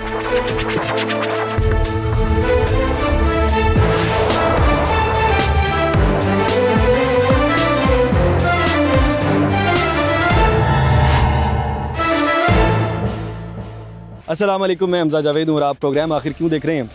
अस्सलाम वालेकुम, मैं हमजा जावेद हूँ और आप प्रोग्राम आखिर क्यों देख रहे हैं।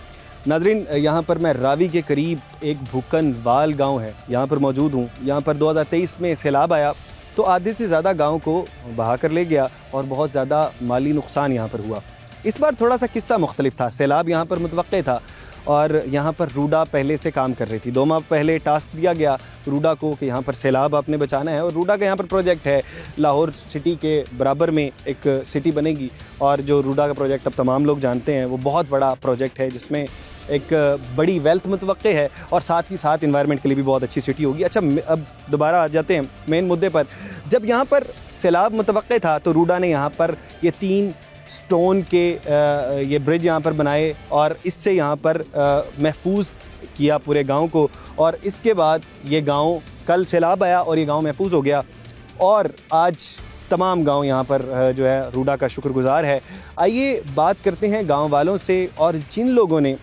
नाजरीन, यहाँ पर मैं रावी के करीब एक भूकनवाल गांव है, यहाँ पर मौजूद हूँ। यहाँ पर 2023 में सैलाब आया तो आधे से ज़्यादा गांव को बहा कर ले गया और बहुत ज़्यादा माली नुकसान यहाँ पर हुआ। इस बार थोड़ा सा किस्सा मुख्तलिफ था। सैलाब यहाँ पर मुतवक्के था और यहाँ पर रूडा पहले से काम कर रही थी। 2 माह पहले टास्क दिया गया रूडा को कि यहाँ पर सैलाब आपने बचाना है, और रूडा का यहाँ पर प्रोजेक्ट है। लाहौर सिटी के बराबर में एक सिटी बनेगी, और जो रूडा का प्रोजेक्ट अब तमाम लोग जानते हैं वो बहुत बड़ा प्रोजेक्ट है जिसमें एक बड़ी वेल्थ मुतवक्के है और साथ ही साथ इन्वायरमेंट के लिए भी बहुत अच्छी सिटी होगी। अच्छा, अब दोबारा आ जाते हैं मेन मुद्दे पर। जब यहाँ पर सैलाब मुतवक्के था तो रूडा ने यहाँ पर ये 3 स्टोन के ये ब्रिज यहाँ पर बनाए और इससे यहाँ पर महफूज किया पूरे गांव को। और इसके बाद ये गांव, कल सैलाब आया और ये गांव महफूज हो गया और आज तमाम गांव यहाँ पर जो है रूडा का शुक्रगुजार है। आइए बात करते हैं गांव वालों से, और जिन लोगों ने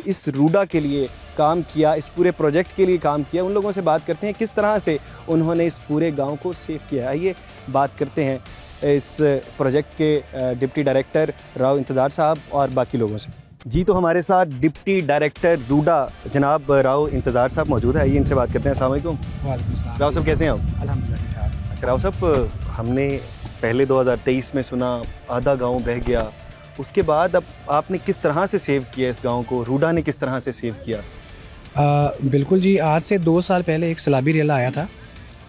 इस रूडा के लिए काम किया, इस पूरे प्रोजेक्ट के लिए काम किया, उन लोगों से बात करते हैं किस तरह से उन्होंने इस पूरे गांव को सेव किया। आइए बात करते हैं इस प्रोजेक्ट के डिप्टी डायरेक्टर राव इंतज़ार साहब और बाकी लोगों से। जी, तो हमारे साथ डिप्टी डायरेक्टर रूडा जनाब राव इंतज़ार साहब मौजूद है। आइए इनसे बात करते हैं। अस्सलाम वालेकुम। राव साहब, कैसे हैं आप? अल्हम्दुलिल्लाह। अच्छा राव साहब, हमने पहले 2023 में सुना आधा गांव बह गया, उसके बाद अब आपने किस तरह से सेव किया इस गांव को, रूडा ने किस तरह से सेव किया? बिल्कुल जी, आज से 2 साल पहले एक सैलाबी रेला आया था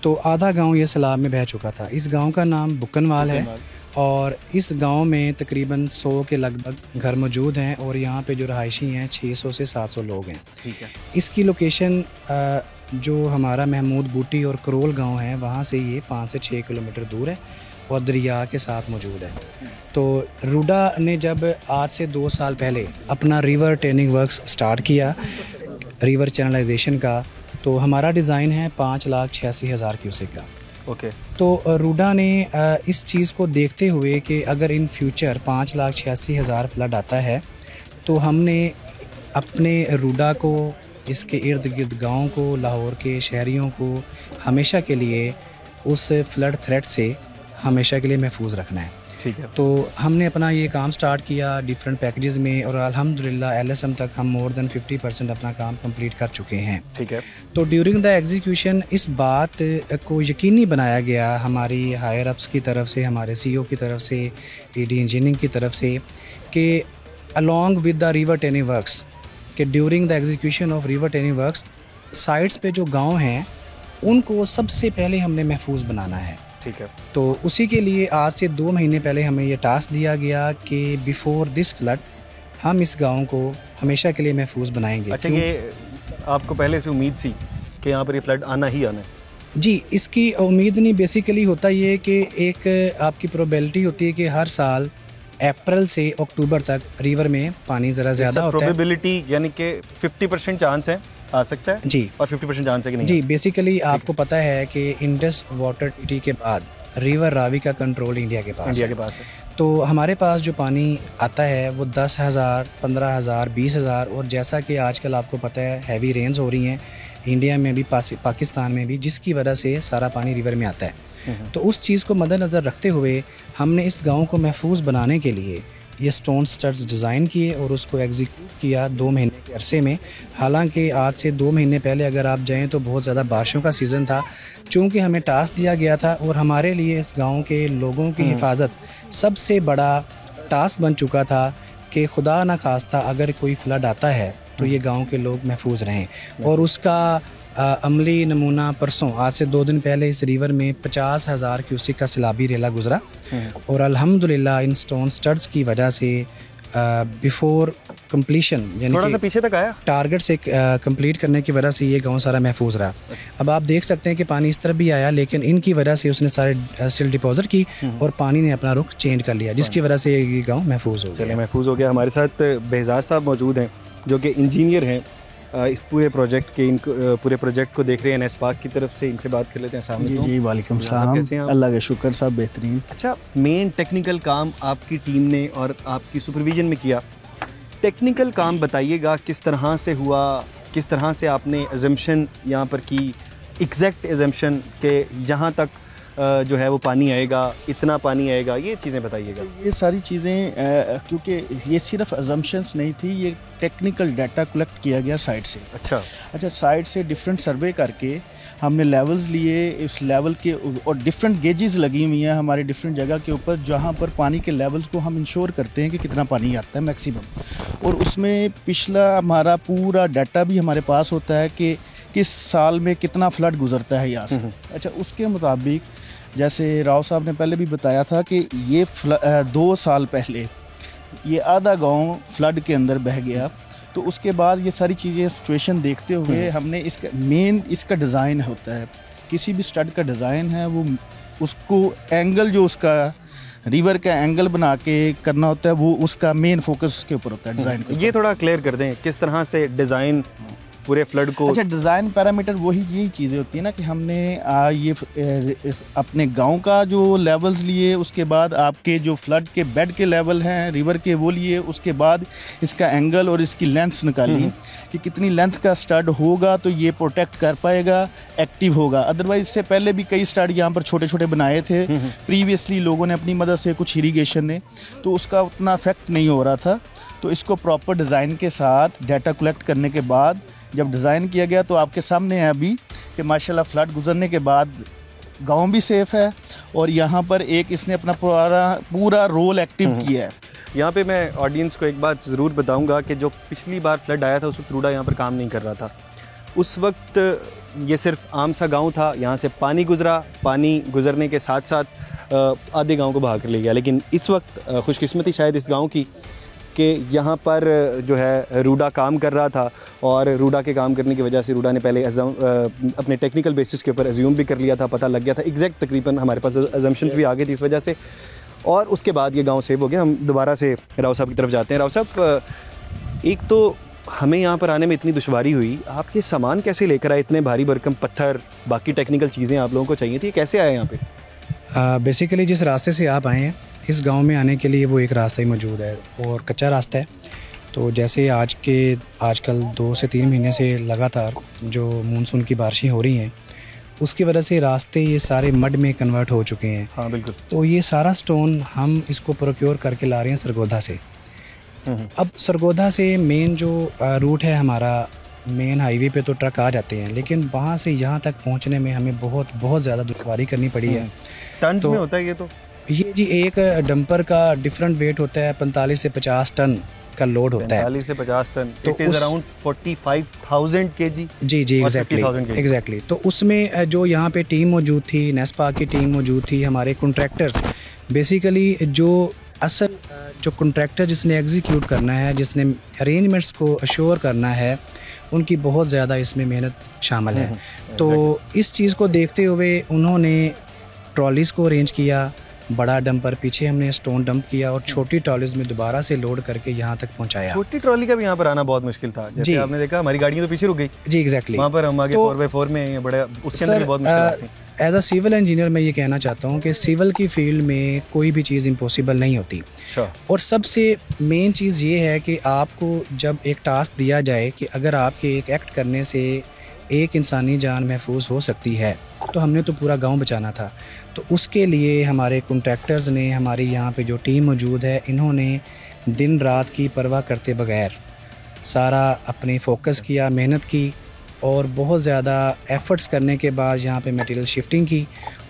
तो आधा गांव ये सैलाब में बह चुका था। इस गांव का नाम भूकनवाल है और इस गांव में तकरीबन 100 के लगभग घर मौजूद हैं और यहाँ पे जो रहायशी हैं 600 से 700 लोग हैं। ठीक है। इसकी लोकेशन जो हमारा महमूद बूटी और करोल गांव है वहाँ से ये 5 से 6 किलोमीटर दूर है और दरिया के साथ मौजूद है। तो रूडा ने जब आज से 2 साल पहले अपना रिवर ट्रेनिंग वर्क्स स्टार्ट किया, रिवर चैनलाइजेशन का, तो हमारा डिज़ाइन है 5,86,000 क्यूसेक का। ओके। तो रूडा ने इस चीज़ को देखते हुए कि अगर इन फ्यूचर 5,86,000 फ्लड आता है तो हमने अपने रूडा को, इसके इर्द गिर्द गाँव को, लाहौर के शहरियों को हमेशा के लिए उस फ्लड थ्रेट से हमेशा के लिए महफूज रखना है। ठीक है। तो हमने अपना ये काम स्टार्ट किया डिफरेंट पैकेजेस में और अल्हम्दुलिल्लाह LSM तक हम मोर देन 50% अपना काम कंप्लीट कर चुके हैं। ठीक है। तो ड्यूरिंग द एग्जीक्यूशन इस बात को यकीनी बनाया गया हमारी हायर अप्स की तरफ से, हमारे CEO की तरफ से, ED इंजीनियरिंग की तरफ से, कि along with the river training works, कि during the execution of river training works sites पे जो गाँव हैं उनको सबसे पहले हमने महफूज बनाना है। ठीक है। तो उसी के लिए आज से 2 महीने पहले हमें ये टास्क दिया गया कि बिफोर दिस फ्लड हम इस गांव को हमेशा के लिए महफूज बनाएंगे। अच्छा, ये आपको पहले से उम्मीद थी कि यहाँ पर ये फ्लड आना ही आना है? जी, इसकी उम्मीद नहीं, बेसिकली होता ये कि एक आपकी प्रोबेबिलिटी होती है कि हर साल अप्रैल से अक्टूबर तक रिवर में पानी ज़रा ज़्यादा होता है। प्रोबेबिलिटी यानी कि 50% चांस है आ सकता है जी, और 50% चांस है कि नहीं? जी, बेसिकली आपको पता है कि इंडस वाटर ट्रीटी के बाद रिवर रावी का कंट्रोल इंडिया के पास है। तो हमारे पास जो पानी आता है वो 10,000, 15,000, 20,000, और जैसा कि आजकल आपको पता है हैवी रेन्स हो रही हैं इंडिया में भी, पाकिस्तान में भी, जिसकी वजह से सारा पानी रिवर में आता है। तो उस चीज़ को मद्देनज़र रखते हुए हमने इस गांव को महफूज बनाने के लिए ये स्टोन स्टड्स डिज़ाइन किए और उसको एग्जीक्यूट किया 2 महीने के अरसे में। हालांकि आज से 2 महीने पहले अगर आप जाएं तो बहुत ज़्यादा बारिशों का सीज़न था, चूँकि हमें टास्क दिया गया था और हमारे लिए इस गांव के लोगों की हिफाजत सबसे बड़ा टास्क बन चुका था कि खुदा न खास्ता अगर कोई फ्लड आता है तो ये गाँव के लोग महफूज रहें। और उसका अमली नमूना परसों, आज से 2 दिन पहले इस रिवर में 50,000 क्यूसेक का सैलाबी रेला गुजरा और अल्हम्दुलिल्लाह इन स्टोन स्टड्स की वजह से बिफोर कंप्लीशन, यानी कि पीछे तक आया, टारगेट से कंप्लीट करने की वजह से ये गांव सारा महफूज रहा। अब आप देख सकते हैं कि पानी इस तरफ भी आया, लेकिन इनकी वजह से उसने सारे सिल डिपॉजिट की और पानी ने अपना रुख चेंज कर लिया, जिसकी वजह से ये गाँव महफूज हो गया। महफूज हो गया। हमारे साथ बेहजाज साहब मौजूद हैं जो कि इंजीनियर हैं इस पूरे प्रोजेक्ट के पूरे प्रोजेक्ट को देख रहे हैं नेस्पाक की तरफ से, इनसे बात कर लेते हैं। जी जी, वालेकुम सलाम। अल्लाह का शुक्र, सब बेहतरीन। अच्छा, मेन टेक्निकल काम आपकी टीम ने और आपकी सुपरविजन में किया। टेक्निकल काम बताइएगा, किस तरह से हुआ, किस तरह से आपने एजम्पशन यहाँ पर की, एग्जैक्ट एजम्पशन के यहाँ तक जो है वो पानी आएगा, इतना पानी आएगा, ये चीज़ें बताइएगा। ये सारी चीज़ें क्योंकि ये सिर्फ अजम्पशंस नहीं थी, ये टेक्निकल डाटा कलेक्ट किया गया साइट से। अच्छा, साइट से डिफरेंट सर्वे करके हमने लेवल्स लिए, इस लेवल के और डिफरेंट गेजेस लगी हुई हैं हमारे डिफरेंट जगह के ऊपर, जहाँ पर पानी के लेवल्स को हम इंश्योर करते हैं कि कितना पानी आता है मैक्सिमम। और उसमें पिछला हमारा पूरा डाटा भी हमारे पास होता है कि किस साल में कितना फ्लड गुजरता है यहाँ से। अच्छा, उसके मुताबिक जैसे राव साहब ने पहले भी बताया था कि ये 2 साल पहले ये आधा गांव फ्लड के अंदर बह गया। तो उसके बाद ये सारी चीज़ें सिचुएशन देखते हुए हमने इसका डिज़ाइन होता है, किसी भी स्टड का डिज़ाइन है वो उसको एंगल जो उसका रिवर का एंगल बना के करना होता है, वो उसका मेन फोकस उसके ऊपर होता है डिज़ाइन का। ये थोड़ा क्लियर कर दें, किस तरह से डिज़ाइन पूरे फ्लड को। अच्छा, डिज़ाइन पैरामीटर वही यही चीज़ें होती है ना कि हमने ये अपने गांव का जो लेवल्स लिए, उसके बाद आपके जो फ्लड के बेड के लेवल हैं रिवर के वो लिए, उसके बाद इसका एंगल और इसकी लेंथ निकाली कि कितनी लेंथ का स्टड होगा तो ये प्रोटेक्ट कर पाएगा, एक्टिव होगा। अदरवाइज इससे पहले भी कई स्टड यहाँ पर छोटे छोटे बनाए थे प्रीवियसली लोगों ने अपनी मदद से, कुछ इरीगेशन ने, तो उसका उतना इफेक्ट नहीं हो रहा था। तो इसको प्रॉपर डिज़ाइन के साथ डाटा कलेक्ट करने के बाद जब डिज़ाइन किया गया तो आपके सामने है अभी कि माशाल्लाह फ्लड गुजरने के बाद गांव भी सेफ़ है और यहाँ पर एक इसने अपना पूरा रोल एक्टिव किया है। यहाँ पे मैं ऑडियंस को एक बात ज़रूर बताऊँगा कि जो पिछली बार फ्लड आया था उस वक्त रूडा यहाँ पर काम नहीं कर रहा था। उस वक्त ये सिर्फ आम सा गाँव था, यहाँ से पानी गुजरा, पानी गुजरने के साथ साथ आधे गाँव को बहा कर ले गया। लेकिन इस वक्त खुशकिस्मती शायद इस गाँव की कि यहाँ पर जो है रूडा काम कर रहा था, और रूडा के काम करने की वजह से रूडा ने पहले अपने टेक्निकल बेसिस के ऊपर एज्यूम भी कर लिया था, पता लग गया था एग्जैक्ट, तकरीबन हमारे पास एजम्पशंस भी आ गई थी इस वजह से, और उसके बाद ये गांव सेव हो गया। हम दोबारा से राव साहब की तरफ जाते हैं। राव साहब, एक तो हमें यहाँ पर आने में इतनी दुश्वारी हुई, आप ये सामान कैसे लेकर आए, इतने भारी भरकम पत्थर, बाकी टेक्निकल चीज़ें आप लोगों को चाहिए थी, कैसे आए यहाँ पे? बेसिकली जिस रास्ते से आप आए हैं इस गांव में आने के लिए वो एक रास्ता ही मौजूद है और कच्चा रास्ता है। तो जैसे आजकल 2 से 3 महीने से लगातार जो मानसून की बारिशें हो रही हैं उसकी वजह से रास्ते ये सारे मड में कन्वर्ट हो चुके हैं। हाँ बिल्कुल। तो ये सारा स्टोन हम इसको प्रोक्योर करके ला रहे हैं सरगोधा से। अब सरगोधा से मेन जो रूट है हमारा, मेन हाईवे पे तो ट्रक आ जाते हैं, लेकिन वहाँ से यहाँ तक पहुँचने में हमें बहुत ज़्यादा दुश्वारी करनी पड़ी है। टन्स में होता है ये? तो ये जी एक डंपर का डिफरेंट वेट होता है, 45 से 50 टन का लोड होता है। 45 से 50 टन, तो इट इज अराउंड 45,000 केजी। जी एग्जैक्टली। तो उसमें जो यहाँ पे टीम मौजूद थी, नेस्पा की टीम मौजूद थी, हमारे कॉन्ट्रैक्टर्स, बेसिकली जो असल जो कॉन्ट्रैक्टर जिसने एग्जीक्यूट करना है, जिसने अरेंजमेंट्स को अश्योर करना है, उनकी बहुत ज़्यादा इसमें मेहनत शामिल है। तो इस चीज़ को देखते हुए उन्होंने ट्रॉलीज़ को अरेंज किया, बड़ा डंपर पीछे हमने स्टोन डंप किया और छोटी ट्रॉलीज में दोबारा से लोड करके यहाँ तक पहुँचाया। छोटी ट्रॉली का भी यहाँ पर आना बहुत मुश्किल था, जैसे आपने देखा हमारी गाड़ियाँ तो पीछे रुक गई। जी एग्जैक्टली। वहाँ पर हम आगे 4x4 में बड़े, उसके अंदर भी बहुत मुश्किल थी। एज अ सिविल इंजीनियर मैं ये कहना चाहता हूँ कि सिविल की फील्ड में कोई भी चीज़ इम्पॉसिबल नहीं होती। और सबसे मेन चीज़ ये है कि आपको जब एक टास्क दिया जाए कि अगर आपके एक एक्ट करने से एक इंसानी जान महफूज हो सकती है, तो हमने तो पूरा गांव बचाना था। तो उसके लिए हमारे कॉन्ट्रैक्टर्स ने, हमारी यहाँ पे जो टीम मौजूद है, इन्होंने दिन रात की परवाह करते बगैर सारा अपने फोकस किया, मेहनत की और बहुत ज़्यादा एफ़र्ट्स करने के बाद यहाँ पे मटेरियल शिफ्टिंग की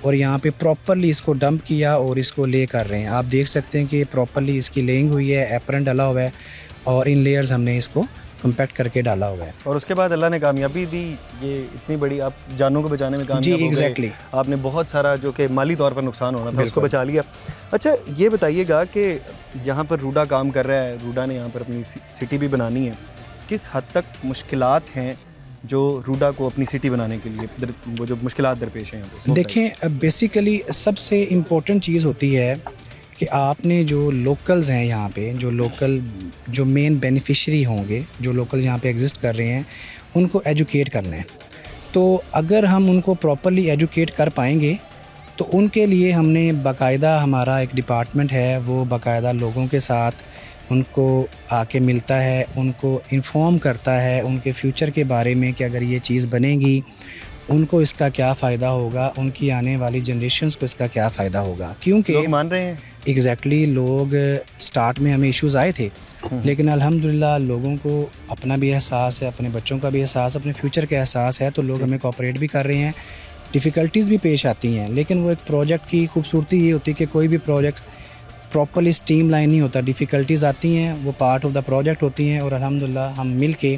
और यहाँ पे प्रॉपरली इसको डंप किया और इसको ले कर रहे हैं। आप देख सकते हैं कि प्रॉपरली इसकी लेइंग हुई है, एप्रन डाला हुआ है और इन लेयर्स हमने इसको कम्पैक्ट करके डाला हुआ है। और उसके बाद अल्लाह ने कामयाबी दी, ये इतनी बड़ी आप जानों को बचाने में कामयाब हो गए। आपने बहुत सारा जो कि माली तौर पर नुकसान होना था उसको बचा लिया। अच्छा ये बताइएगा कि यहाँ पर रूडा काम कर रहा है, रूडा ने यहाँ पर अपनी सिटी भी बनानी है, किस हद तक मुश्किलात हैं जो रूडा को अपनी सिटी बनाने के लिए, वो जो मुश्किलात दरपेश हैं यहाँ पे? देखें बेसिकली सबसे इम्पोर्टेंट चीज़ होती है कि आपने जो लोकल्स हैं यहाँ पे, जो मेन बेनिफिशरी होंगे, जो लोकल यहाँ पे एग्जिस्ट कर रहे हैं, उनको एजुकेट करना है। तो अगर हम उनको प्रॉपरली एजुकेट कर पाएंगे तो उनके लिए हमने बाकायदा, हमारा एक डिपार्टमेंट है वो बाकायदा लोगों के साथ उनको आके मिलता है, उनको इन्फॉर्म करता है उनके फ्यूचर के बारे में कि अगर ये चीज़ बनेगी उनको इसका क्या फ़ायदा होगा, उनकी आने वाली जनरेशन्स को इसका क्या फ़ायदा होगा। क्योंकि लोग मान रहे हैं एग्जैक्टली लोग स्टार्ट में हमें इश्यूज़ आए थे, लेकिन अल्हम्दुलिल्लाह लोगों को अपना भी एहसास है, अपने बच्चों का भी एहसास, अपने फ्यूचर का एहसास है, तो लोग हमें कोऑपरेट भी कर रहे हैं। डिफ़िकल्टीज़ भी पेश आती हैं, लेकिन वो एक प्रोजेक्ट की खूबसूरती ये होती है कि कोई भी प्रोजेक्ट प्रॉपरली स्ट्रीम लाइन नहीं होता। डिफ़िकल्टीज़ आती हैं, वो पार्ट ऑफ द प्रोजेक्ट होती हैं, और अल्हम्दुलिल्लाह हम मिल के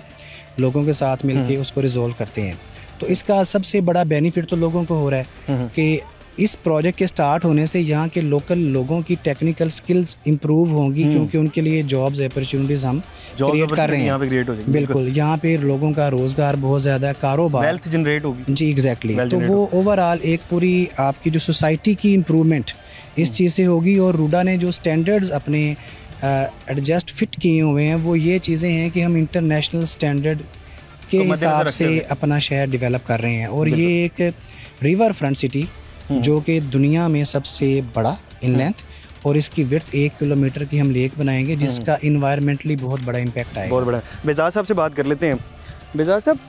लोगों के साथ मिल के उसको रिजॉल्व करते हैं। तो इसका सबसे बड़ा बेनिफिट तो लोगों को हो रहा है कि इस प्रोजेक्ट के स्टार्ट होने से यहाँ के लोकल लोगों की टेक्निकल स्किल्स इंप्रूव होंगी, क्योंकि उनके लिए जॉब्स अपॉर्चुनिटीज़ हम क्रिएट कर रहे हैं। यहाँ पे क्रिएट हो जाएगी। बिल्कुल, यहाँ पे लोगों का रोज़गार बहुत ज़्यादा है, कारोबार, वेल्थ जनरेट होगी। जी एग्जैक्टली। तो वो ओवरऑल एक पूरी आपकी जो सोसाइटी की इम्प्रूवमेंट इस चीज़ से होगी। और रूडा ने जो स्टैंडर्ड्स अपने एडजस्ट फिट किए हुए हैं वो ये चीज़ें हैं कि हम इंटरनेशनल स्टैंडर्ड के हिसाब से अपना शहर डेवलप कर रहे हैं। और ये एक रिवर फ्रंट सिटी जो कि दुनिया में सबसे बड़ा इन लेंथ, और इसकी विड्थ 1 किलोमीटर की हम लेक बनाएंगे जिसका इन्वायरमेंटली बहुत बड़ा इम्पैक्ट आएगा। बहुत बड़ा। बेजाज साहब से बात कर लेते हैं। बेजाज साहब,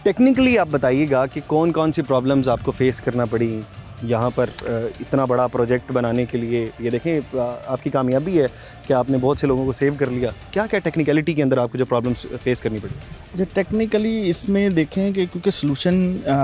टेक्निकली आप बताइएगा कि कौन कौन सी प्रॉब्लम्स आपको फेस करना पड़ी यहाँ पर इतना बड़ा प्रोजेक्ट बनाने के लिए। ये देखें आपकी कामयाबी है कि आपने बहुत से लोगों को सेव कर लिया। क्या क्या टेक्निकलिटी के अंदर आपको जो प्रॉब्लम्स फेस करनी पड़ी? जो टेक्निकली इसमें देखें कि क्योंकि सलूशन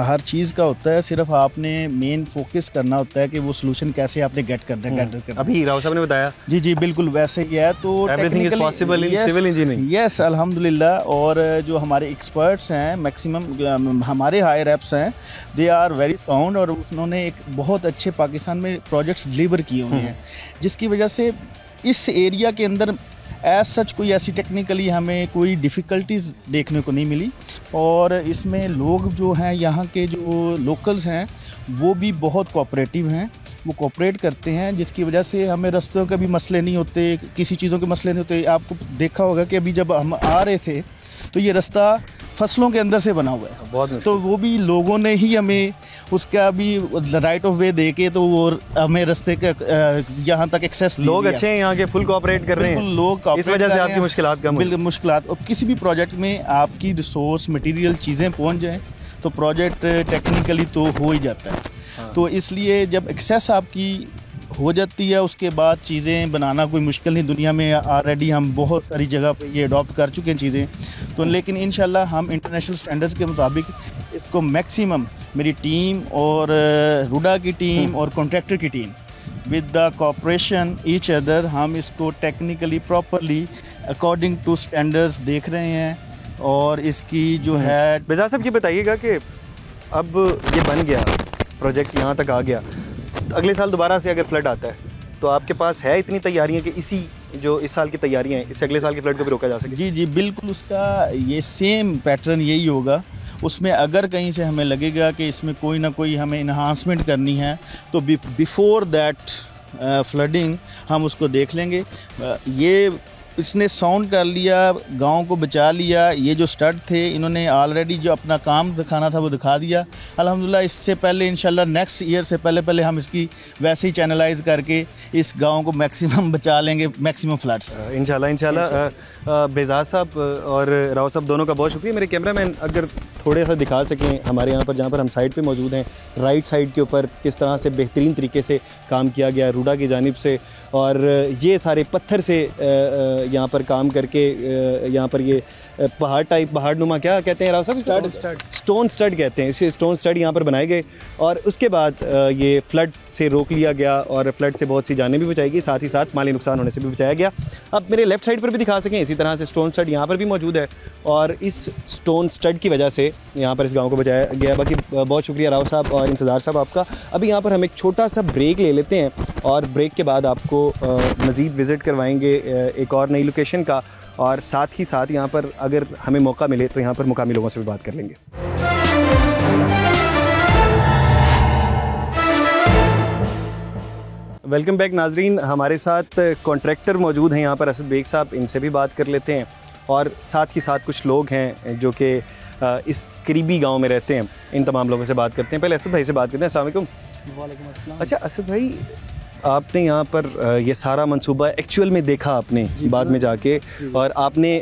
हर चीज़ का होता है, सिर्फ आपने मेन फोकस करना होता है कि वो सलूशन कैसे आपने गेट करना है। अभी राव साहब ने बताया। जी जी बिल्कुल वैसे ही है। तो everything is possible in civil engineering. Yes अल्हम्दुलिल्लाह। और जो हमारे एक्सपर्ट्स हैं मैक्सिमम हमारे हायर एप्स हैं, दे आर वेरी साउंड, और उन्होंने एक बहुत अच्छे पाकिस्तान में प्रोजेक्ट्स डिलीवर किए हुए हैं, जिसकी वजह से इस एरिया के अंदर एज सच कोई ऐसी टेक्निकली हमें कोई डिफ़िकल्टीज़ देखने को नहीं मिली। और इसमें लोग जो हैं यहाँ के जो लोकल्स हैं वो भी बहुत कोऑपरेटिव हैं, वो कोऑपरेट करते हैं, जिसकी वजह से हमें रास्तों के भी मसले नहीं होते, किसी चीज़ों के मसले नहीं होते। आपको देखा होगा कि अभी जब हम आ रहे थे तो ये रास्ता फसलों के अंदर से बना हुआ है बहुत, तो वो भी लोगों ने ही हमें उसका भी राइट ऑफ वे दे के तो वो हमें रास्ते के यहाँ तक एक्सेस। लोग अच्छे हैं यहाँ के, फुल कोऑपरेट कर रहे हैं, लोग इस वजह से आपकी मुश्किलात कम हुई। मुश्किलात और किसी भी प्रोजेक्ट में आपकी रिसोर्स मटेरियल चीज़ें पहुँच जाएँ तो प्रोजेक्ट टेक्निकली तो हो ही जाता है। हाँ। तो इसलिए जब एक्सेस आपकी हो जाती है उसके बाद चीज़ें बनाना कोई मुश्किल नहीं। दुनिया में ऑलरेडी हम बहुत सारी जगह पे ये अडॉप्ट कर चुके हैं चीज़ें, तो लेकिन इंशाल्लाह हम इंटरनेशनल स्टैंडर्ड्स के मुताबिक इसको मैक्सिमम मेरी टीम और रूडा की टीम और कॉन्ट्रैक्टर की team with the cooperation each other हम इसको technically properly according to standards देख रहे हैं। और इसकी जो है बेजाज साहब ये बताइएगा कि अब ये बन गया प्रोजेक्ट, यहाँ तक आ गया, अगले साल दोबारा से अगर फ्लड आता है तो आपके पास है इतनी तैयारियां कि इसी जो इस साल की तैयारियां हैं इससे अगले साल के फ्लड को भी रोका जा सके? जी जी बिल्कुल, उसका ये सेम पैटर्न यही होगा। उसमें अगर कहीं से हमें लगेगा कि इसमें कोई ना कोई हमें इन्हांसमेंट करनी है तो बिफोर दैट फ्लडिंग हम उसको देख लेंगे। ये इसने साउंड कर लिया, गांव को बचा लिया। ये जो स्टड थे इन्होंने ऑलरेडी जो अपना काम दिखाना था वो दिखा दिया अल्हम्दुलिल्लाह। इससे पहले इंशाल्लाह नेक्स्ट ईयर से पहले हम इसकी वैसे ही चैनलाइज करके इस गांव को मैक्सिमम बचा लेंगे, मैक्सिमम फ्लड्स इंशाल्लाह। बेजाज साहब और राव साहब दोनों का बहुत शुक्रिया। मेरे कैमरामैन अगर थोड़े सा दिखा सकें हमारे यहाँ पर जहाँ पर हम साइड पे मौजूद हैं, राइट साइड के ऊपर किस तरह से बेहतरीन तरीके से काम किया गया रूडा की जानिब से, और ये सारे पत्थर से यहाँ पर काम करके यहाँ पर ये पहाड़ नुमा क्या कहते हैं राव साहब? स्टोन स्टड कहते हैं इसे। स्टोन स्टड यहाँ पर बनाए गए और उसके बाद ये फ्लड से रोक लिया गया और फ्लड से बहुत सी जानें भी बचाई गई, साथ ही साथ माली नुकसान होने से भी बचाया गया। अब मेरे लेफ्ट साइड पर भी दिखा सकें इसी तरह से स्टोन स्टड यहाँ पर भी मौजूद है और इस स्टोन स्टड की वजह से यहाँ पर इस गाँव को बचाया गया। बाकी बहुत शुक्रिया राव साहब और इंतज़ार साहब आपका। अभी यहाँ पर हम एक छोटा सा ब्रेक ले लेते हैं और ब्रेक के बाद आपको मज़ीद विज़िट करवाएंगे एक और नई लोकेशन का, और साथ ही साथ यहाँ पर अगर हमें मौका मिले तो यहाँ पर मुकामी लोगों से भी बात कर लेंगे। वेलकम बैक नाजरीन, हमारे साथ कॉन्ट्रैक्टर मौजूद हैं यहाँ पर, असद बेग साहब, इनसे भी बात कर लेते हैं। और साथ ही साथ कुछ लोग हैं जो कि इस करीबी गांव में रहते हैं, इन तमाम लोगों से बात करते हैं। पहले असद भाई से बात करते हैं। अस्सलाम वालेकुम। वालेकुम अस्सलाम। अच्छा असद भाई, आपने यहाँ पर ये सारा मंसूबा एक्चुअल में देखा आपने बाद में जाके, और आपने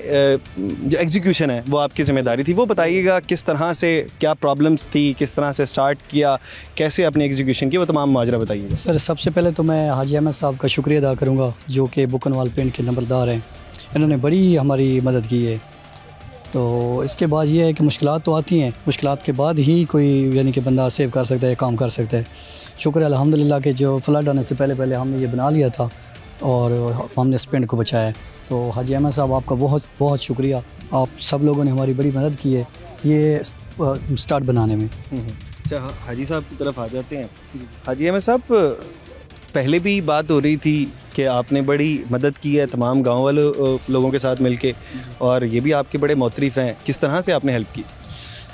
जो एग्जीक्यूशन है वो आपकी ज़िम्मेदारी थी, वो बताइएगा किस तरह से, क्या प्रॉब्लम्स थी, किस तरह से स्टार्ट किया, कैसे आपने एग्जीक्यूशन किया, वो तमाम माजरा बताइएगा। सर सबसे पहले तो मैं हाजी अहमद साहब का शुक्रिया अदा करूँगा जो कि बुकनवाल पेंट के नंबरदार हैं, इन्होंने बड़ी हमारी मदद की है। तो इसके बाद ये है कि मुश्किलात तो आती हैं, मुश्किलात के बाद ही कोई यानी कि बंदा सेव कर सकता है, काम कर सकता है। शुक्र अल्हम्दुलिल्लाह कि जो फ्लड आने से पहले हमने ये बना लिया था और हमने इस पेंट को बचाया है। तो हाजी अहमद साहब आपका बहुत बहुत शुक्रिया, आप सब लोगों ने हमारी बड़ी मदद की है ये स्टार्ट बनाने में। अच्छा, हाजी साहब की तरफ आ जाते हैं। हाजी अहमद साहब, पहले भी बात हो रही थी कि आपने बड़ी मदद की है तमाम गांव वाले लोगों के साथ मिलके, और ये भी आपके बड़े मोतरिफ़ हैं, किस तरह से आपने हेल्प की?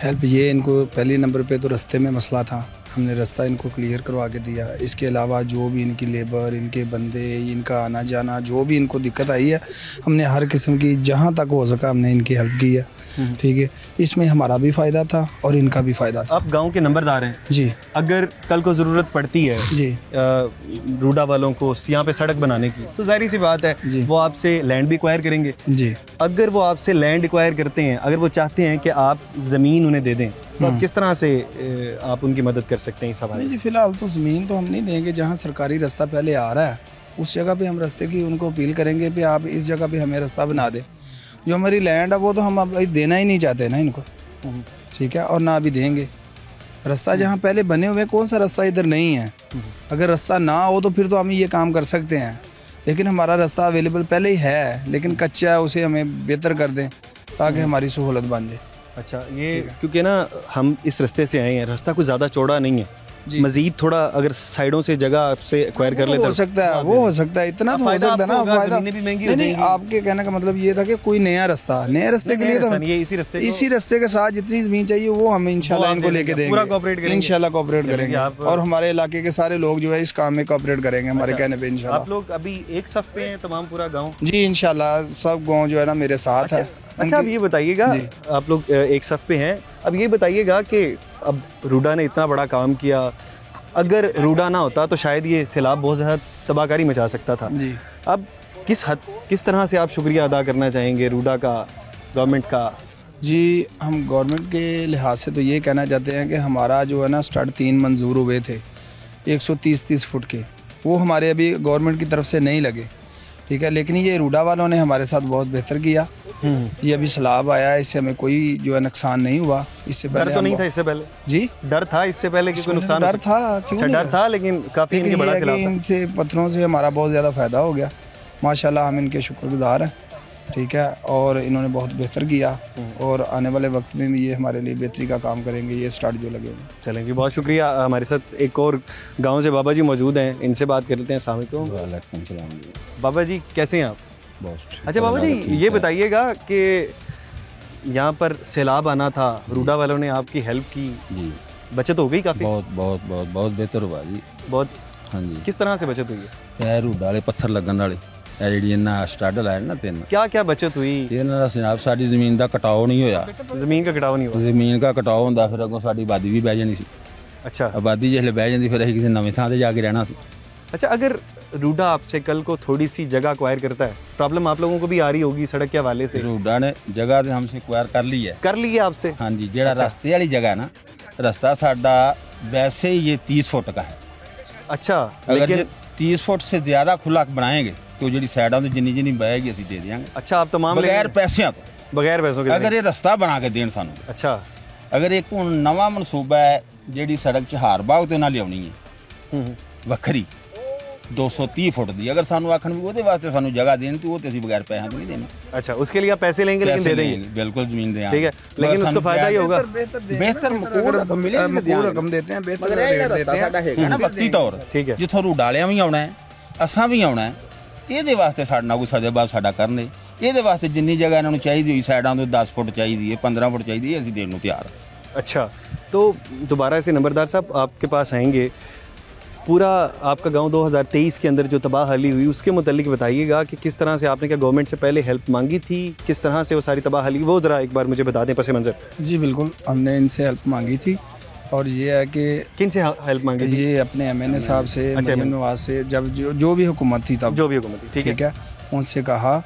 हेल्प ये, इनको पहले नंबर पे तो रास्ते में मसला था, हमने रास्ता इनको क्लियर करवा के दिया। इसके अलावा जो भी इनकी लेबर, इनके बंदे, इनका आना जाना, जो भी इनको दिक्कत आई है, हमने हर किस्म की जहाँ तक हो सका हमने इनकी हेल्प की है। ठीक है, इसमें हमारा भी फ़ायदा था और इनका भी फ़ायदा था। आप गांव के नंबरदार हैं जी, अगर कल को ज़रूरत पड़ती है जी रूडा वालों को यहाँ पे सड़क बनाने की, तो जाहिर सी बात है वो आपसे लैंड भी एक्वायर करेंगे। जी, अगर वो आपसे लैंड एक्वायर करते हैं, अगर वो चाहते हैं कि आप ज़मीन उन्हें दे दें, तो आप किस तरह से आप उनकी मदद कर सकते हैं इस हवाले से? फ़िलहाल तो ज़मीन तो हम नहीं देंगे, जहाँ सरकारी रास्ता पहले आ रहा है उस जगह पे हम रास्ते की उनको अपील करेंगे कि आप इस जगह पे हमें रास्ता बना दें। जो हमारी लैंड है वो तो हम अब देना ही नहीं चाहते ना इनको, ठीक है, और ना अभी देंगे। रास्ता जहाँ पहले बने हुए, कौन सा रास्ता इधर नहीं है? अगर रास्ता ना हो तो फिर तो हम ये काम कर सकते हैं, लेकिन हमारा रास्ता अवेलेबल पहले ही है, लेकिन कच्चा है, उसे हमें बेहतर कर दें ताकि हमारी सहूलत बन जाए। अच्छा, ये क्योंकि ना हम इस रास्ते से आए हैं, रास्ता कुछ ज़्यादा चौड़ा नहीं है, मजीद थोड़ा अगर साइडों से जगह आपसे एक्वायर कर लेते हो सकता है, वो हो सकता है, इतना तो हो सकता है ना फायदा। नहीं, आपके कहने का मतलब ये था कि कोई नया रास्ता, नए रास्ते के लिए तो इसी रास्ते के साथ जितनी जमीन चाहिए वो हम इंशाल्लाह इनको लेके देंगे, इंशाल्लाह कोऑपरेट करेंगे, और हमारे इलाके के सारे लोग जो है इस काम में कोऑपरेट करेंगे हमारे कहने पे इंशाल्लाह। आप लोग अभी एक सफ पे हैं, तमाम पूरा गाँव? जी इंशाल्लाह, सब गाँव जो है ना मेरे साथ है। अच्छा, अब ये बताइएगा, आप लोग एक सफ पे हैं, अब ये बताइएगा कि अब रूडा ने इतना बड़ा काम किया, अगर रूडा ना होता तो शायद ये सैलाब बहुत ज़्यादा तबाहकारी मचा सकता था जी। अब किस तरह से आप शुक्रिया अदा करना चाहेंगे रूडा का, गवर्नमेंट का? जी, हम गवर्नमेंट के लिहाज से तो ये कहना चाहते हैं कि हमारा जो है ना स्टड 3 मंजूर हुए थे 130 फुट के, वो हमारे अभी गवर्नमेंट की तरफ से नहीं लगे, ठीक है, लेकिन ये रूडा वालों ने हमारे साथ बहुत बेहतर किया। ये अभी सैलाब आया, इससे हमें कोई जो है नुकसान नहीं हुआ। इससे पहले डर तो नहीं था? इससे पहले जी डर था, इससे पहले कि कोई नुकसान? डर था, क्यों डर था, लेकिन काफ़ी इनके बड़ा सैलाब था। इनसे पत्थरों से हमारा बहुत ज़्यादा फ़ायदा हो गया माशाल्लाह, हम इनके शुक्रगुजार हैं, ठीक है, और इन्होंने बहुत बेहतर किया, और आने वाले वक्त में भी ये हमारे लिए बेहतरी का काम करेंगे, ये स्टार्ट जो लगे हुए। चलेंगे, बहुत शुक्रिया। हमारे साथ एक और गांव से बाबा जी मौजूद हैं, इनसे बात कर लेते हैं। अस्सलाम वालेकुम। वालेकुम सलाम। बाबा जी कैसे हैं आप? बहुत अच्छा बाबा जी, ये बताइएगा कि यहाँ पर सैलाब आना था, रूडा वालों ने आपकी हेल्प की जी, बचत हो गई काफ़ी? बहुत बेहतर हुआ जी, बहुत। हाँ जी। किस तरह से बचत हुई है? रूडा वाले पत्थर लगन वाले जी स्टार्ट लाए ना 3, क्या बचत हुई? जनाब साड़ी जमीन का कटाव नहीं होया। जमीन का कटाव नहीं हुआ? जमीन का कटाव होंदा फिर अगों साडी आबादी भी बह जानी सी। अच्छा, आबादी जिसले बह जाती फिर असीं किसी नवीं थां ते जाके रहना सी। अच्छा, अगर रूडा आपसे कल को थोड़ी सी जगह एक्वायर करता है, प्रॉब्लम आप लोगों को भी आ रही होगी सड़क के हवाले से? रूडा ने जगह तो हमसे एक्वायर कर ली है आपसे? हाँ जी, जेड़ा रास्ते वाली जगह ना, रास्ता साडा वैसे ये 30 फुट का है। अच्छा, अगर ये 30 फुट से ज़्यादा खुला बनाएंगे तो जी साइडों तो जिन्नी बहेगी असीं दे देंगे। अच्छा, आप तमाम बगैर पैसों तो, बगैर पैसों के अगर ये रास्ता बना के देन सानू। अच्छा, अगर एक हुण नवा मनसूबा है जी सड़क चहार बाग तो ना लियानी है वक्री 230 फुट दी, अगर सानू आखन भी वो वास्ते सानू जगह देनी तो वो तो असीं बगैर पैसों तो नहीं देनी। अच्छा, उसके लिए आप पैसे लेंगे, लेकिन दे देंगे? बिल्कुल जमीन देंगे, ठीक है, लेकिन उसका फायदा ही होगा। बेहतर रकम देते हैं, बेहतर रेट देते हैं ना वक्ती तौर, ठीक है, जिथों रूडालियां भी आउणा है, असां भी आउणा है, ਇਹਦੇ ਵਾਸਤੇ ਸਾਡਾ ਕੋਈ ਸਦੇਬਾਬ ਸਾਡਾ ਕਰਨੇ, ਇਹਦੇ ਵਾਸਤੇ ਜਿੰਨੀ ਜਗ੍ਹਾ ਇਹਨਾਂ ਨੂੰ ਚਾਹੀਦੀ ਹੋਈ ਸਾਈਡਾਂ ਤੋਂ 10 ਫੁੱਟ ਚਾਹੀਦੀ ਹੈ, 15 फुट ਚਾਹੀਦੀ है, ਅਸੀਂ ਦੇਣ ਨੂੰ ਤਿਆਰ। अच्छा, तो दोबारा से नंबरदार साहब आपके पास आएंगे, पूरा आपका गांव 2023 के अंदर जो तबाहली हुई उसके मुतालिक बताइएगा कि किस तरह से आपने क्या गवर्नमेंट से पहले हेल्प मांगी थी, किस तरह से वो सारी तबाहली, वो ज़रा एक बार मुझे बता दें पस मंज़र। जी बिल्कुल, हमने इनसे हेल्प मांगी थी और ये है कि किन से हेल्प मांगी थी? ये अपने MNA साहब से, मरीम नवाज से, जब जो भी हुकूमत थी तब, जो भी हुकूमत थी, ठीक है, उनसे कहा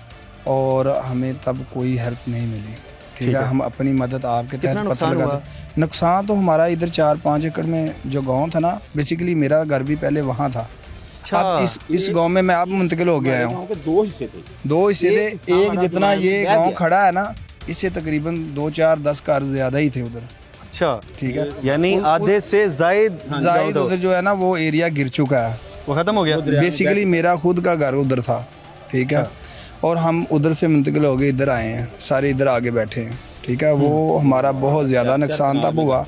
और हमें तब कोई हेल्प नहीं मिली। ठीक है, हम अपनी मदद आपके तहत पता लगाते। नुकसान तो हमारा इधर 4-5 एकड़ में जो गांव था ना, बेसिकली मेरा घर भी पहले वहाँ था। अब इस गांव में मैं अब मुंतकिल हो गया हूँ। 2 हिस्से थे, 2 हिस्से थे। एक जितना ये गांव खड़ा है ना, इससे तकरीबन 2-4-10 घर ज्यादा ही थे उधर। अच्छा, ठीक है, यानी आधे से जायद उधर जो है ना वो एरिया गिर चुका है, वो खत्म हो गया। बेसिकली मेरा खुद का घर उधर था। ठीक है, और हम उधर से मुंतकिल हो गए, इधर आए हैं, सारे इधर आगे बैठे हैं। ठीक है, वो हमारा बहुत ज़्यादा नुकसान तब हुआ।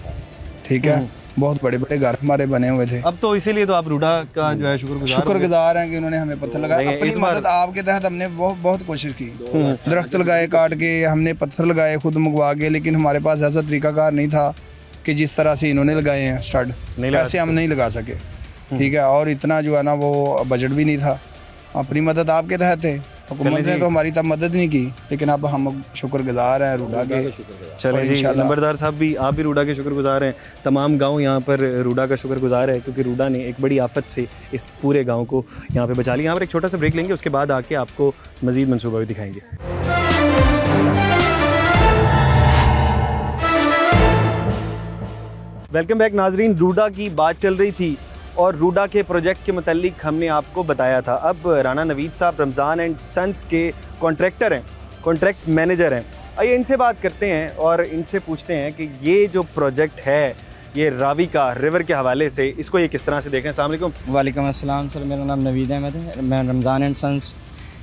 ठीक है, बहुत बड़े बड़े घर हमारे बने हुए थे। अब तो इसीलिए तो आप रूडा का जो है शुक्रगुजार हैं कि उन्होंने हमें पत्थर लगाया। अपनी मदद आपके तहत हमने बहुत कोशिश की, दरख्त लगाए काट के, हमने पत्थर लगाए खुद मंगवा के, लेकिन हमारे पास ऐसा तरीकाकार नहीं था कि जिस तरह से इन्होंने लगाए हैं स्टड, ऐसे हम नहीं लगा सके। ठीक है, और इतना जो है ना वो बजट भी नहीं था। अपनी मदद आपके तहत है, हुकूमत ने तो हमारी तब मदद नहीं की, लेकिन अब हम शुक्रगुजार हैं रूडा के। चले जी, नंबरदार साहब भी, आप भी रूडा के शुक्रगुजार हैं। तमाम गांव यहाँ पर रूडा का शुक्रगुजार है, क्योंकि रूडा ने एक बड़ी आफत से इस पूरे गांव को यहाँ पे बचा लिया। यहाँ पर एक छोटा सा ब्रेक लेंगे, उसके बाद आके आपको मजीद मनसूबा भी दिखाएंगे। वेलकम बैक नाजरीन। रूडा की बात चल रही थी और रूडा के प्रोजेक्ट के मुतालिक हमने आपको बताया था। अब राना नवीद साहब रमज़ान एंड सन्स के कॉन्ट्रैक्टर हैं, कॉन्ट्रैक्ट मैनेजर हैं। आइए इनसे बात करते हैं और इनसे पूछते हैं कि ये जो प्रोजेक्ट है, ये रावी का रिवर के हवाले से, इसको ये किस तरह से देख रहे हैं। अस्सलाम वालेकुम। वालेकुम अस्सलाम सर, मेरा नाम नवीद अहमद है। मैं रमज़ान एंड सन्स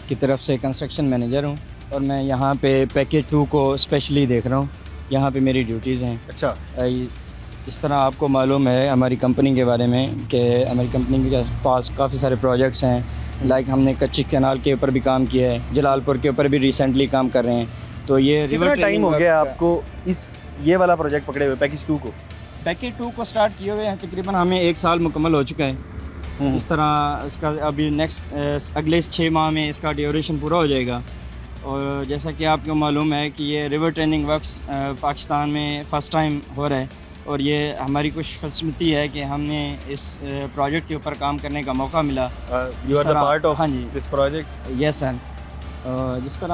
की तरफ से कंस्ट्रक्शन मैनेजर हूँ और मैं यहाँ पे पैकेज 2 को स्पेशली देख रहा हूँ। यहाँ पे मेरी ड्यूटीज़ हैं। अच्छा, इस तरह आपको मालूम है हमारी कंपनी के बारे में कि हमारी कंपनी के पास काफ़ी सारे प्रोजेक्ट्स हैं। लाइक हमने कच्ची कैनाल के ऊपर भी काम किया है, जलालपुर के ऊपर भी रिसेंटली काम कर रहे हैं। तो ये रिवर टाइम हो गया आपको ये वाला प्रोजेक्ट पकड़े हुए, पैकेज 2 को? पैकेज 2 को स्टार्ट किए हुए हैं तकरीबन हमें 1 साल मुकम्मल हो चुका है। इस तरह इसका अभी नेक्स्ट अगले 6 माह में इसका ड्यूरेशन पूरा हो जाएगा। और जैसा कि आपको मालूम है कि ये रिवर ट्रेनिंग वर्क्स पाकिस्तान में फ़र्स्ट टाइम हो रहा है और ये हमारी खुशकिस्मती है कि हमने इस प्रोजेक्ट के ऊपर काम करने का मौका मिला। You are the part of हाँ जी दिस प्रोजेक्ट। Yes sir. जिस तरह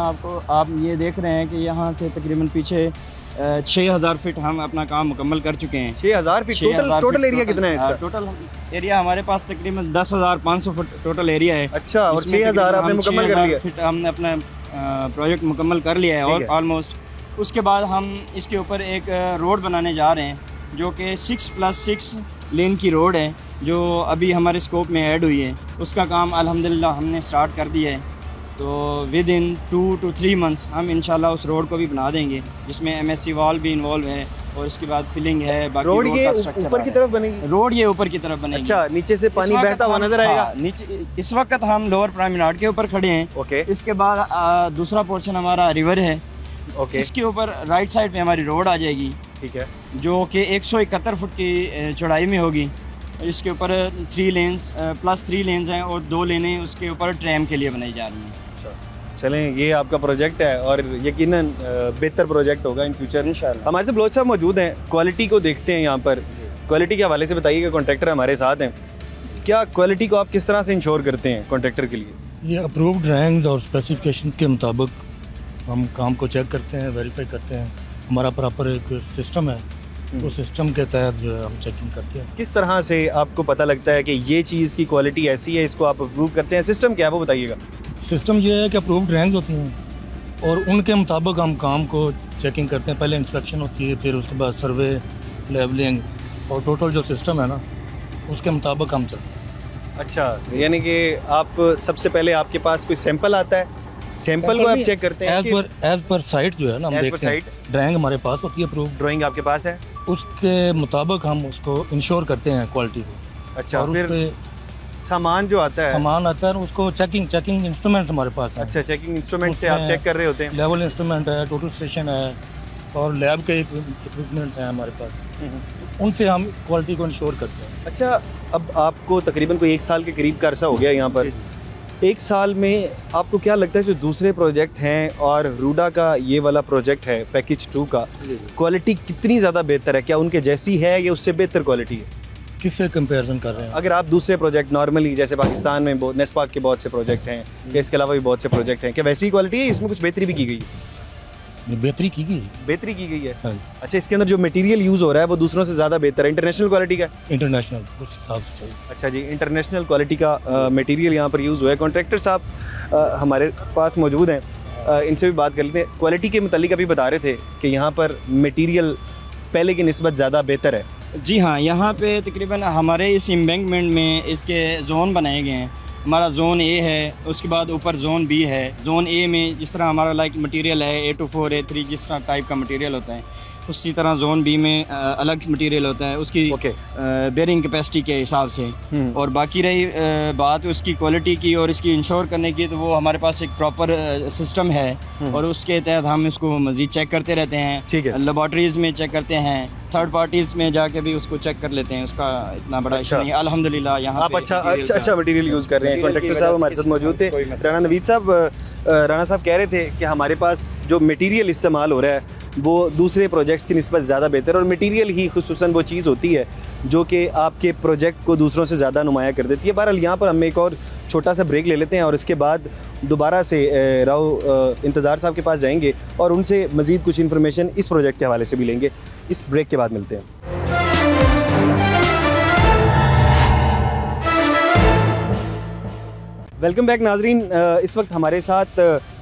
आप ये देख रहे हैं कि यहाँ से तकरीबन पीछे 6000 फीट हम अपना काम मुकम्मल कर चुके हैं। 6000 फीट टोटल एरिया कितना है इसका? टोटल एरिया हमारे पास तकरीबन 10,500 फुट टोटल एरिया है। अच्छा, और 6000 आपने मुकम्मल कर लिया? फीट हमने अपना प्रोजेक्ट मुकम्मल कर लिया है और ऑलमोस्ट। उसके बाद हम इसके ऊपर एक रोड बनाने जा रहे हैं जो कि 6+6 लेन की रोड है, जो अभी हमारे स्कोप में ऐड हुई है। उसका काम अल्हम्दुलिल्लाह हमने स्टार्ट कर दिया है। तो विद इन 2 to 3 मंथ्स हम इंशाल्लाह उस रोड को भी बना देंगे, जिसमें MSC वॉल भी इन्वॉल्व है और इसके बाद फिलिंग है। बाकी रोड का स्ट्रक्चर ऊपर की तरफ बनेगी? रोड ये ऊपर की तरफ बनेगी। अच्छा, नीचे से पानी बहता हुआ नजर आएगा? नीचे इस वक्त हम लोअर प्राइमनाड के ऊपर खड़े हैं। ओके। इसके बाद दूसरा पोर्शन हमारा रिवर है। ओके। इसके ऊपर राइट साइड पे हमारी रोड आ जाएगी, ठीक है, जो कि 171 फुट की चौड़ाई में होगी। इसके ऊपर 3 लेन्स +3 लेन्स हैं और 2 लेनें उसके ऊपर ट्रैम के लिए बनाई जा रही हैं। चलें, ये आपका प्रोजेक्ट है और यकीनन बेहतर प्रोजेक्ट होगा इन फ्यूचर इंशाल्लाह। हमारे से बलोच साहब मौजूद हैं, क्वालिटी को देखते हैं यहाँ पर। क्वालिटी के हवाले से बताइएगा, कॉन्ट्रैक्टर हमारे साथ हैं। क्या क्वालिटी को आप किस तरह से इंश्योर करते हैं कॉन्ट्रैक्टर के लिए? ये अप्रूव्ड ड्राइंग्स और स्पेसिफिकेशंस के मुताबिक हम काम को चेक करते हैं, वेरीफाई करते हैं। हमारा प्रॉपर एक सिस्टम है, उस सिस्टम के तहत जो है हम चेकिंग करते हैं। किस तरह से आपको पता लगता है कि ये चीज़ की क्वालिटी ऐसी है, इसको आप अप्रूव करते हैं? सिस्टम क्या है वो बताइएगा। सिस्टम ये है कि अप्रूव्ड ड्राइंग्स होती हैं और उनके मुताबिक हम काम को चेकिंग करते हैं। पहले इंस्पेक्शन होती है, फिर उसके बाद सर्वे, लेवलिंग और टोटल जो सिस्टम है ना, उसके मुताबिक हम चलते हैं। अच्छा, यानी कि आप सबसे पहले आपके पास कोई सैंपल आता है, सैंपल को आप चेक करते हैं? एज पर साइट जो है ना, हम देखते हैं। ड्राइंग हमारे पास होती है, अप्रूव्ड ड्राइंग आपके पास है, उसके मुताबिक हम उसको इंश्योर करते हैं क्वालिटी को। अच्छा, और फिर सामान जो आता है, सामान आता है उसको चेकिंग इंस्ट्रूमेंट्स हमारे पास है। अच्छा, चेकिंग इंस्ट्रूमेंट से आप चेक कर रहे होते हैं? लेवल इंस्ट्रूमेंट है, टोटल स्टेशन है और लैब के इक्विपमेंट्स हैं हमारे पास, उनसे हम क्वालिटी को इंश्योर करते हैं। अच्छा, अब आपको तकरीबन कोई 1 साल के करीब का अरसा हो गया यहाँ पर। 1 साल में आपको क्या लगता है जो दूसरे प्रोजेक्ट हैं और रूडा का ये वाला प्रोजेक्ट है पैकेज 2 का, क्वालिटी कितनी ज़्यादा बेहतर है? क्या उनके जैसी है या उससे बेहतर क्वालिटी है? किससे कंपैरिजन कर रहे हैं? अगर आप दूसरे प्रोजेक्ट नॉर्मली जैसे पाकिस्तान में नेस्पाक के बहुत से प्रोजेक्ट हैं या इसके अलावा भी बहुत से प्रोजेक्ट हैं, क्या वैसी ही क्वालिटी है? इसमें कुछ बेहतरी भी की गई है? बेहतरी की गई, बेहतरी की गई है। हाँ। अच्छा, इसके अंदर जो मटेरियल यूज़ हो रहा है वो दूसरों से ज़्यादा बेहतर है, इंटरनेशनल क्वालिटी का? इंटरनेशनल उस हिसाब से चाहिए। अच्छा जी, इंटरनेशनल क्वालिटी का मटेरियल यहाँ पर यूज़ हुआ है। कॉन्ट्रैक्टर साहब हमारे पास मौजूद हैं, इनसे भी बात कर लेते हैं। क्वालिटी के मुतालिक अभी बता रहे थे कि यहाँ पर मटेरियल पहले की निस्बत ज़्यादा बेहतर है। जी हाँ, यहाँ पे तकरीबन हमारे इस एम्बैंकमेंट में इसके जोन बनाए गए हैं। हमारा जोन ए है, उसके बाद ऊपर जोन बी है। जोन ए में जिस तरह हमारा लाइक मटेरियल है A24 A3 जिस तरह टाइप का मटेरियल होता है, उसी तरह जोन बी में अलग मटेरियल होता है उसकी बेयरिंग कैपेसिटी के हिसाब से। और बाकी रही बात उसकी क्वालिटी की और इसकी इंश्योर करने की, तो वो हमारे पास एक प्रॉपर सिस्टम है और उसके तहत हम इसको मज़ीद चेक करते रहते हैं। लेबॉर्ट्रीज़ में चेक करते हैं, थर्ड पार्टीज़ में जाके भी उसको चेक कर लेते हैं। उसका इतना बड़ा इशू नहीं है अल्हम्दुलिल्लाह। यहाँ आप अच्छा मटेरियल यूज़ कर रहे हैं। कॉन्ट्रैक्टर साहब हमारे साथ मौजूद थे। राणा नवीद साहब, राणा साहब कह रहे थे कि हमारे पास जो मटेरियल इस्तेमाल हो रहा है वो दूसरे प्रोजेक्ट्स की निस्बत ज़्यादा बेहतर है, और मटेरियल ही खुसूसन वो चीज़ होती है जो कि आपके प्रोजेक्ट को दूसरों से ज़्यादा नुमाया कर देती है। बहरहाल यहाँ पर हम एक और छोटा सा ब्रेक ले लेते हैं और इसके बाद दोबारा से राव इंतज़ार साहब के पास जाएंगे और उनसे मज़ीद कुछ इन्फॉर्मेशन इस प्रोजेक्ट के हवाले से भी लेंगे। इस ब्रेक के बाद मिलते हैं। वेलकम बैक नाजरीन। इस वक्त हमारे साथ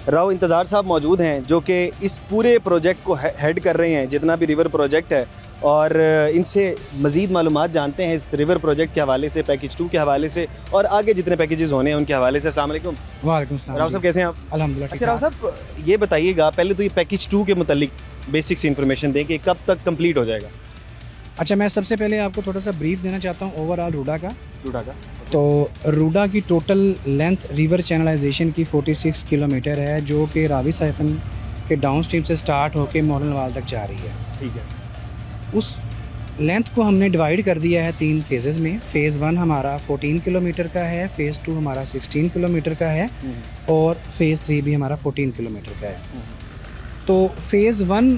राव इंतज़ार साहब मौजूद हैं जो कि इस पूरे प्रोजेक्ट को हेड कर रहे हैं, जितना भी रिवर प्रोजेक्ट है, और इनसे मज़ीद मालूमात जानते हैं इस रिवर प्रोजेक्ट के हवाले से, पैकेज 2 के हवाले से और आगे जितने पैकेजेस होने हैं उनके हवाले से। अस्सलाम वालेकुम। वालेकुम सलाम। राव साहब कैसे हैं आप? अल्हम्दुलिल्लाह। अच्छा राव साहब, ये बताइएगा पहले तो ये पैकेज 2 के मुतालिक बेसिक सी इन्फॉर्मेशन दें कि कब तक कंप्लीट हो जाएगा। अच्छा, मैं सबसे पहले आपको थोड़ा सा ब्रीफ देना चाहता हूँ ओवरऑल रूडा का। तो रूडा की टोटल लेंथ रिवर चैनलाइजेशन की 46 किलोमीटर है, जो कि रावी साइफन के डाउन स्ट्रीम से स्टार्ट होकर मोहन नवाल तक जा रही है। ठीक है। उस लेंथ को हमने डिवाइड कर दिया है 3 फेजेज़ में। फ़ेज़ 1 हमारा 14 किलोमीटर का है, फ़ेज़ 2 हमारा 16 किलोमीटर का है और फ़ेज़ 3 भी हमारा 14 किलोमीटर का है। तो फ़ेज़ 1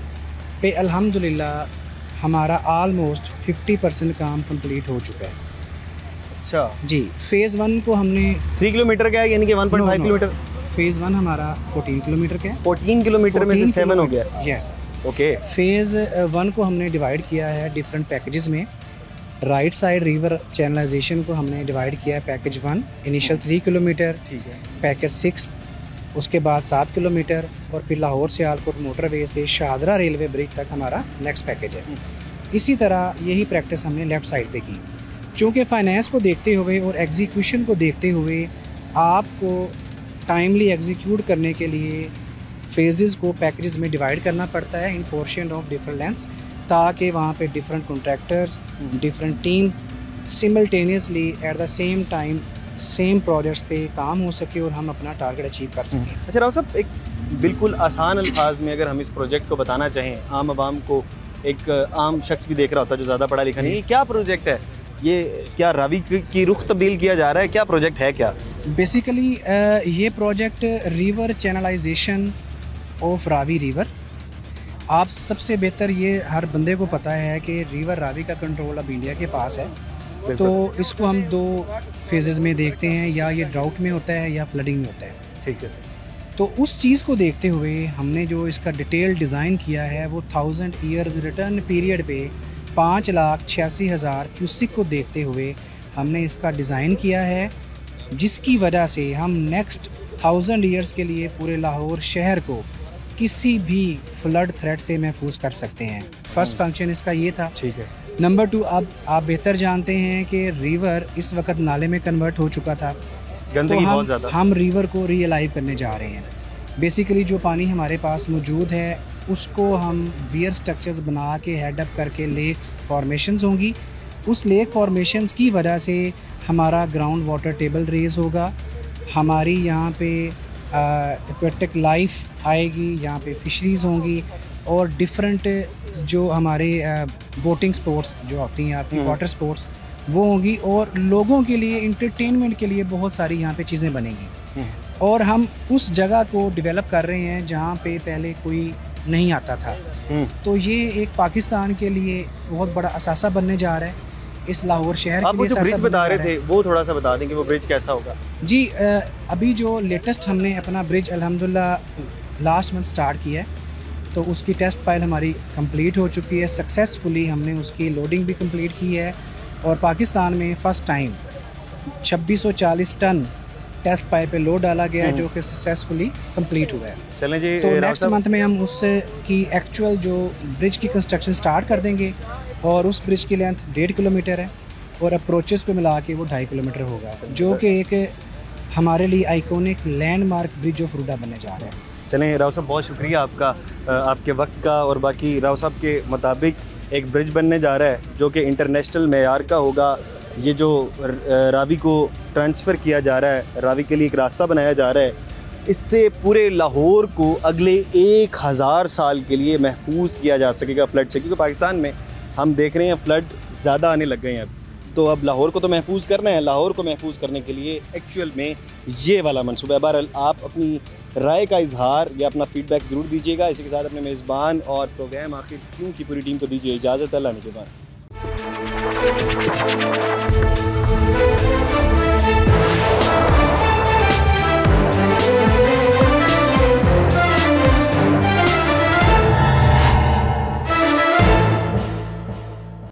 पे अल्हम्दुलिल्लाह हमारा ऑलमोस्ट 50% काम कंप्लीट हो चुका है। अच्छा जी, फ़ेज़ 1 को हमने 3 किलोमीटर का है, यानी कि 1.5 किलोमीटर। फ़ेज़ 1 हमारा 14 किलोमीटर का है। 14 किलोमीटर में से 7 हो गया। Yes, okay. फ़ेज़ 1 को हमने डिवाइड किया है डिफरेंट पैकेजेस में। राइट साइड रिवर चैनलाइजेशन को हमने डिवाइड किया है पैकेज 1 इनिशियल 3 किलोमीटर, ठीक है, पैकेज 6 उसके बाद 7 किलोमीटर, और फिर लाहौर से आलकोट मोटरवे से शाहदरा रेलवे ब्रिज तक हमारा नेक्स्ट पैकेज है। इसी तरह यही प्रैक्टिस हमने लेफ़्ट साइड पे की। चूँकि फाइनेंस को देखते हुए और एग्जीक्यूशन को देखते हुए आपको टाइमली एग्जीक्यूट करने के लिए फेजेस को पैकेजेस में डिवाइड करना पड़ता है इन पोर्शन ऑफ डिफरेंट लेंथ्स, ताकि वहाँ पे different contractors, different team simultaneously at the same time same projects पे काम हो सके और हम अपना टारगेट अचीव कर सकें। अच्छा राव साहब, एक बिल्कुल आसान अल्फाज में अगर हम इस प्रोजेक्ट को बताना चाहें आम आवाम को, एक आम शख्स भी देख रहा होता है जो ज़्यादा पढ़ा लिखा नहीं, ये क्या प्रोजेक्ट है? ये क्या रावी की रुख तब्दील किया जा रहा है? क्या प्रोजेक्ट है क्या? बेसिकली ये project river channelisation of Ravi river. आप सबसे बेहतर ये हर बंदे को पता है कि रिवर रावी का कंट्रोल अब इंडिया के पास है। तो इसको हम 2 फेजेस में देखते हैं, या ये ड्राउट में होता है या फ्लडिंग में होता है। ठीक है। तो उस चीज़ को देखते हुए हमने जो इसका डिटेल डिज़ाइन किया है वो 1000 ईयर्स रिटर्न पीरियड पे 5,86,000 क्यूसिक को देखते हुए हमने इसका डिज़ाइन किया है, जिसकी वजह से हम नेक्स्ट 1000 ईयर्स के लिए पूरे लाहौर शहर को किसी भी फ्लड थ्रेट से महफूज कर सकते हैं। फर्स्ट फंक्शन इसका ये था। ठीक है। नंबर 2, अब आप बेहतर जानते हैं कि रिवर इस वक्त नाले में कन्वर्ट हो चुका था, गंदगी बहुत ज़्यादा। हम रिवर को रीअलाइव करने जा रहे हैं। बेसिकली जो पानी हमारे पास मौजूद है उसको हम वियर स्ट्रक्चर्स बना के हेड अप करके लेक्स फॉर्मेशंस होंगी। उस लेक फॉर्मेशंस की वजह से हमारा ग्राउंड वाटर टेबल रेज होगा, हमारी यहाँ पे एक्वेटिक लाइफ आएगी, यहाँ पे फिशरीज़ होंगी, और डिफरेंट जो हमारे बोटिंग स्पोर्ट्स जो होती हैं आपकी वाटर स्पोर्ट्स वो होंगी, और लोगों के लिए इंटरटेनमेंट के लिए बहुत सारी यहाँ पे चीज़ें बनेंगी। और हम उस जगह को डेवलप कर रहे हैं जहाँ पे पहले कोई नहीं आता था। तो ये एक पाकिस्तान के लिए बहुत बड़ा असासा बनने जा रहा है, इस लाहौर शहर आप के वो लिए जो ब्रिज असासा बता बनने रहे जा रहा थे वो थोड़ा सा बता दें कि वो ब्रिज कैसा होगा। है। जी अभी जो लेटेस्ट हमने अपना ब्रिज अल्हम्दुलिल्लाह लास्ट मंथ स्टार्ट किया है, तो उसकी टेस्ट फाइल हमारी कंप्लीट हो चुकी है सक्सेसफुली। हमने उसकी लोडिंग भी कंप्लीट की है और पाकिस्तान में first time 2640 ton test pipe पे लोड डाला गया है, जो कि सक्सेसफुली कंप्लीट हुआ है। चलें जी, तो नेक्स्ट मंथ में हम उससे की एक्चुअल जो ब्रिज की कंस्ट्रक्शन स्टार्ट कर देंगे, और उस ब्रिज की लेंथ 1.5 किलोमीटर है और अप्रोचेस को मिला के वो 2.5 किलोमीटर होगा, जो कि एक हमारे लिए iconic landmark bridge of RUDA बनने जा रहा है। चलें राव साहब, बहुत शुक्रिया आपका, आपके वक्त का। और बाकी राव साहब के मुताबिक एक ब्रिज बनने जा रहा है जो कि इंटरनेशनल मेयार का होगा। ये जो रावी को ट्रांसफ़र किया जा रहा है, रावी के लिए एक रास्ता बनाया जा रहा है, इससे पूरे लाहौर को अगले 1000 साल के लिए महफूज किया जा सकेगा फ्लड से, क्योंकि पाकिस्तान में हम देख रहे हैं फ्लड ज़्यादा आने लग गए हैं अब। तो अब लाहौर को तो महफूज करना है, लाहौर को महफूज करने के लिए एक्चुअल में ये वाला मनसूबा है। बहरहाल आप अपनी राय का इजहार या अपना फीडबैक ज़रूर दीजिएगा। इसी के साथ अपने मेज़बान और प्रोग्राम आखिर क्यों की पूरी टीम को दीजिए इजाज़त। अल्लाह ने के बाद।